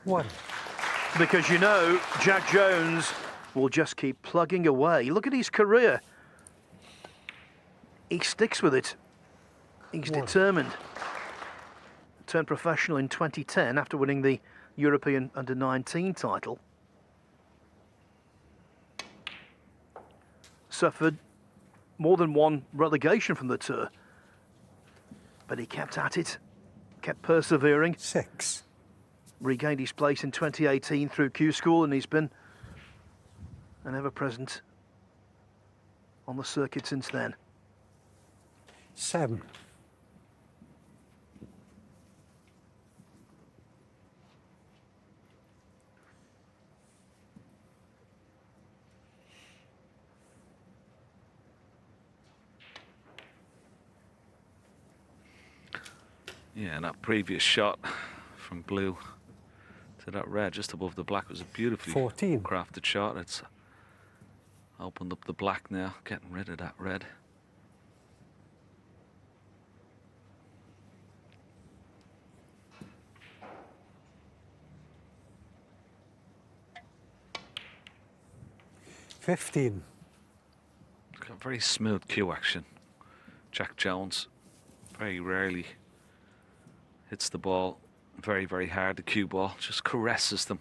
1. Because you know, Jak Jones will just keep plugging away. Look at his career. He sticks with it. He's determined. Turned professional in 2010 after winning the European Under-19 title. Suffered more than one relegation from the tour. But he kept at it, kept persevering. 6. Regained his place in 2018 through Q School, and he's been an ever-present on the circuit since then. 7. Yeah, and that previous shot from blue to that red just above the black was a beautifully 14. crafted shot. It's opened up the black now, getting rid of that red. $15. Got very smooth cue action. Jak Jones very rarely hits the ball very, very hard. The cue ball just caresses them.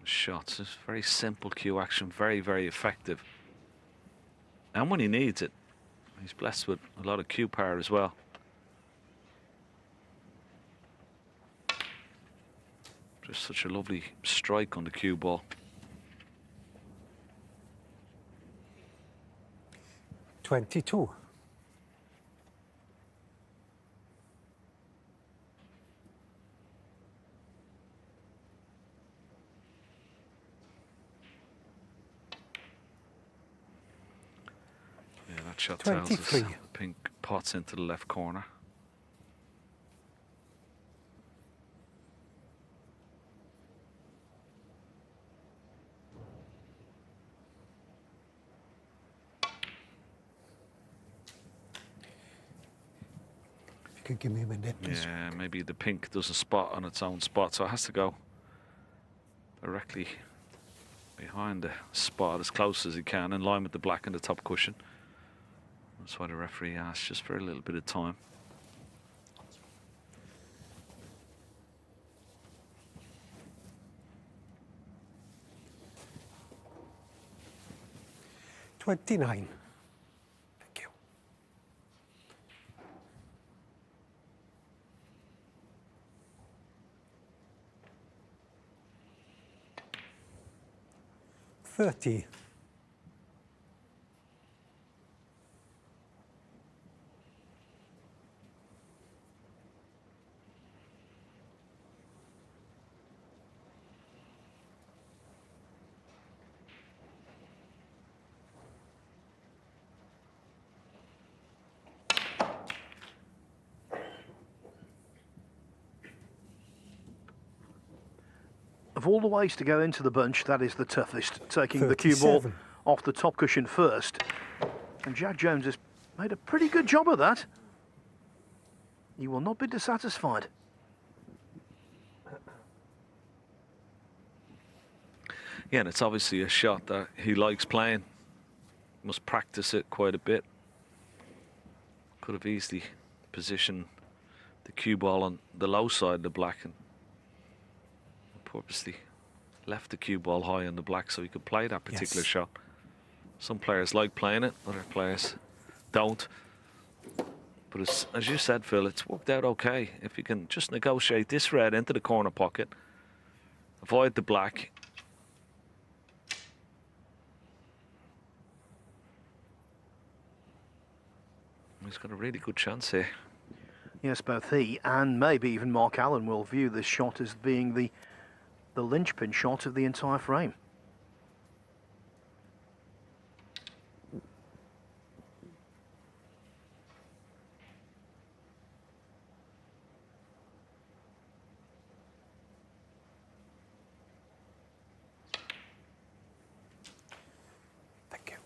Shots, it's very simple cue action, very, very effective. And when he needs it, he's blessed with a lot of cue power as well. Just such a lovely strike on the cue ball. 22. Yeah, that shot tells us 23. pink pots into the left corner. Could give me a minute. Yeah, maybe the pink doesn't spot on its own spot, so it has to go directly behind the spot as close as he can, in line with the black and the top cushion. That's why the referee asked just for a little bit of time. $29. Thank you. $30. Of all the ways to go into the bunch, that is the toughest, taking the cue ball 37. off the top cushion first. And Jak Jones has made a pretty good job of that. He will not be dissatisfied. Yeah, and it's obviously a shot that he likes playing. Must practice it quite a bit. Could have easily positioned the cue ball on the low side of the black and purposely left the cue ball high on the black so he could play that particular shot. Some players like playing it, other players don't. But as you said, Phil, it's worked out okay. If you can just negotiate this red into the corner pocket, avoid the black. He's got a really good chance here. Yes, both he and maybe even Mark Allen will view this shot as being the linchpin shot of the entire frame. Thank you.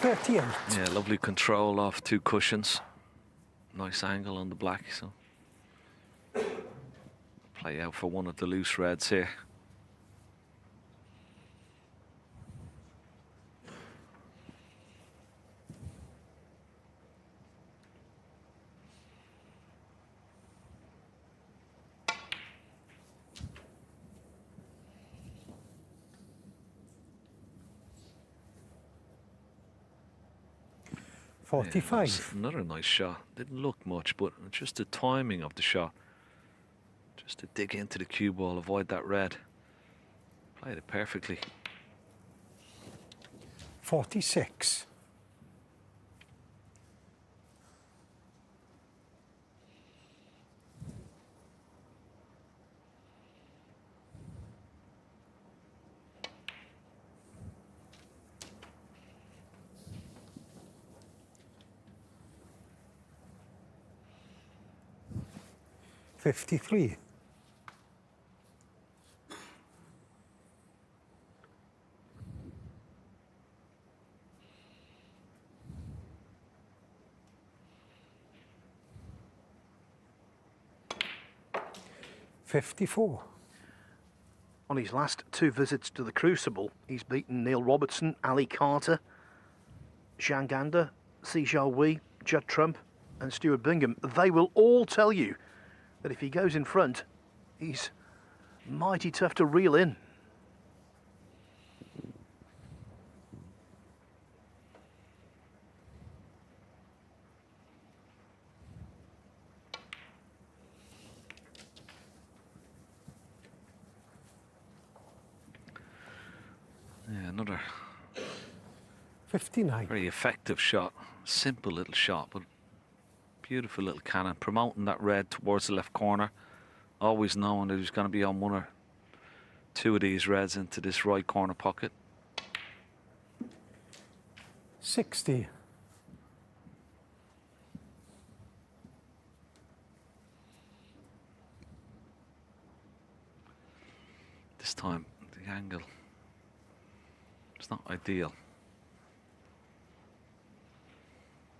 38. Yeah, lovely control off two cushions. Nice angle on the black, so play out for one of the loose reds here. Yeah, 45. another nice shot. Didn't look much, but just the timing of the shot. Just to dig into the cue ball, avoid that red. Played it perfectly. 46. $53. $54. On his last 2 visits to the Crucible, he's beaten Neil Robertson, Ali Carter, Zhang Gander, Si Xiaowei, Judd Trump and Stuart Bingham. They will all tell you that if he goes in front, he's mighty tough to reel in. Yeah, another 59. very effective shot. Simple little shot, but beautiful little cannon. Promoting that red towards the left corner. Always knowing that he's going to be on 1 or 2 of these reds into this right corner pocket. 60. This time, the angle, it's not ideal.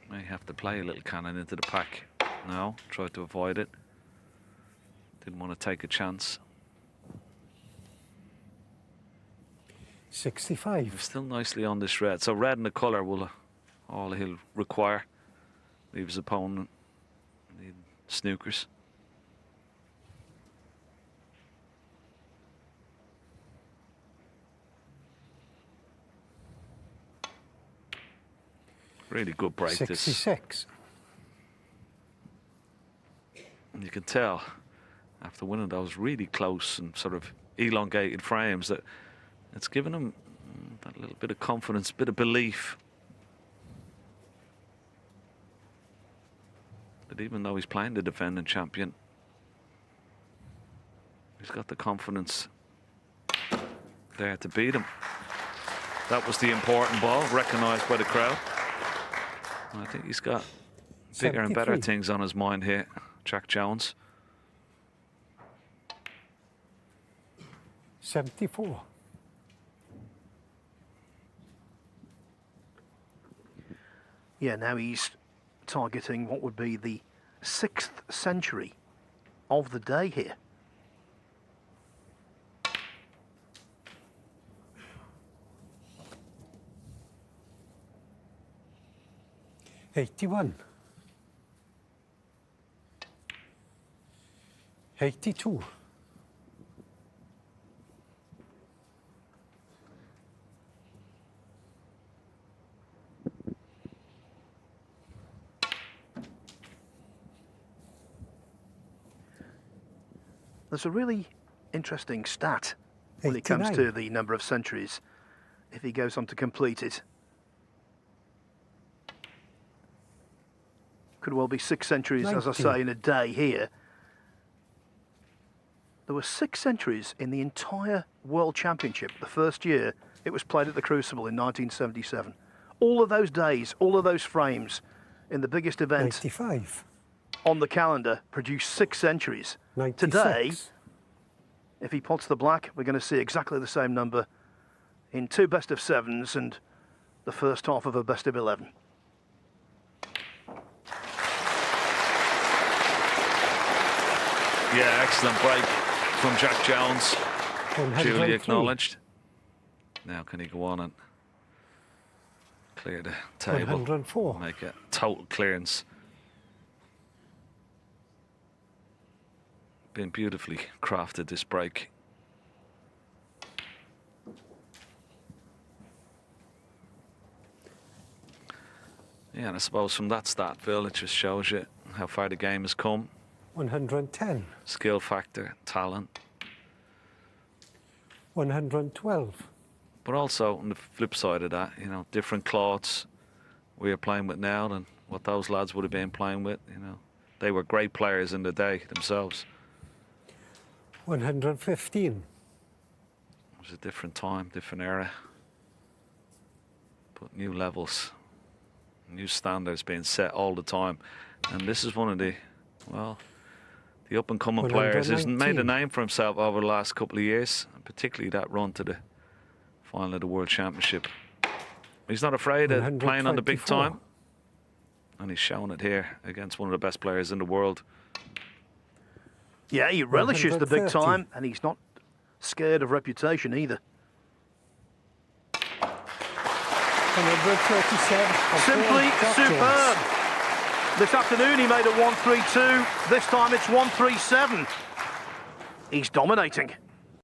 May have to play a little cannon into the pack now. Try to avoid it. Didn't want to take a chance. 65. He's still nicely on this red. So red in the colour will all he'll require. Leave his opponent need snookers. Really good break. 66. And you can tell after winning those really close and sort of elongated frames that it's given him that little bit of confidence, bit of belief that even though he's playing the defending champion, he's got the confidence there to beat him. That was the important ball, recognised by the crowd. I think he's got bigger and better 73. things on his mind here, Jak Jones. 74. Yeah, now he's targeting what would be the 6th century of the day here. $81. 82. There's a really interesting stat when it comes 89. to the number of centuries if he goes on to complete it. Could well be 6 centuries, as I 90. say, in a day here. There were 6 centuries in the entire World Championship, the first year it was played at the Crucible in 1977. All of those days, all of those frames in the biggest event 95. on the calendar produced 6 centuries. 96. Today, if he pots the black, we're going to see exactly the same number in 2 best-of-7s and the first half of a best-of-11. Yeah, excellent break from Jak Jones. 103. Duly acknowledged. Now can he go on and clear the table? 104. Make a total clearance. Been beautifully crafted, this break. Yeah, and I suppose from that stat, Phil, it just shows you how far the game has come. 110. Skill factor, talent. 112. But also, on the flip side of that, you know, different cloths we're playing with now than what those lads would have been playing with, you know. They were great players in the day themselves. 115. It was a different time, different era. But new levels, new standards being set all the time. And this is one of the, well, the up-and-coming players who's made a name for himself over the last couple of years, and particularly that run to the final of the World Championship. He's not afraid of playing on the big time, and he's showing it here against one of the best players in the world. Yeah, he relishes the big time, and he's not scared of reputation either. 137. Simply superb. This afternoon he made a 132. This time it's 137. He's dominating.